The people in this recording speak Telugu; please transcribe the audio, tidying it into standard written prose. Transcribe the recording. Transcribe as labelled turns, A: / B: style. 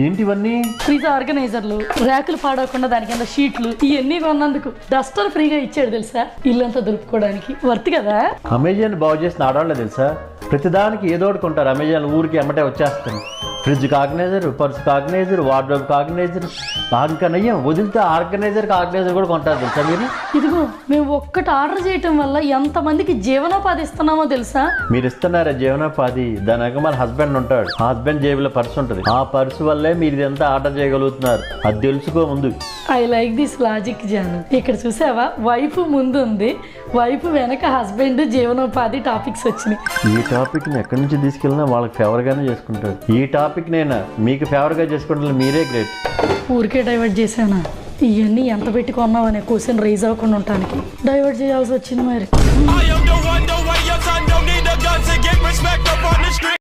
A: ఏంటివన్నీ?
B: ఫ్రిడ్జ్ ఆర్గనైజర్లు, ర్యాకులు పాడవకుండా దాని కింద షీట్లు, ఇవన్నీ కొన్నందుకు డస్టర్ ఫ్రీగా ఇచ్చాడు తెలుసా, ఇల్లంతా దులుపుకోవడానికి. వర్త్ కదా.
A: అమెజాన్ బాగు చేసిన ఆడవాళ్ళే తెలుసా, ప్రతిదానికి ఏదో ఒకటి కొంటారు. అమెజాన్ ఊరికి ఎమ్మటే వచ్చేస్తుంది. Fridge organiser, purse organiser, wardrobe organiser, ఇంకా నయ్యం వదిలితే ఆర్గనైజర్ కూడా కొంటారు తెలుసా మీరు.
B: ఇదిగో మేము ఒక్కటి ఆర్డర్ చేయటం వల్ల ఎంతమందికి జీవనోపాధి ఇస్తున్నామో తెలుసా.
A: మీరు ఇస్తున్నారా జీవనోపాధి? దాని వెనక మన హస్బెండ్ ఉంటాడు. హస్బెండ్ జేబులో పర్సు ఉంటుంది. ఆ పర్సు వల్లే మీరు ఇదంతా ఆర్డర్ చేయగలుగుతున్నారు. అది తెలుసుకో ముందు.
B: ఐ లైక్ దిస్ లాజిక్ జాను. ఇక్కడ చూసావా, వైఫ్ ముందు ఉంది, వైఫ్ వెనక హస్బెండ్, జీవనోపాధి టాపిక్స్ వచ్చినాయి.
A: ఈ టాపిక్ని ఎక్కడి నుంచి తీసుకెళ్ళినా వాళ్ళకి ఫేవర్గానే చేసుకుంటారు. ఈ టాపిక్ నేను మీకు ఫేవర్గా చేసుకుంటే మీరే గ్రేట్.
B: ఊరికే డైవర్ట్ చేశానా? ఇవన్నీ ఎంత పెట్టి కొన్నావు అనే క్వశ్చన్ రైజ్ అవ్వకుండా ఉండటానికి డైవర్ట్ చేయాల్సి వచ్చింది మరి.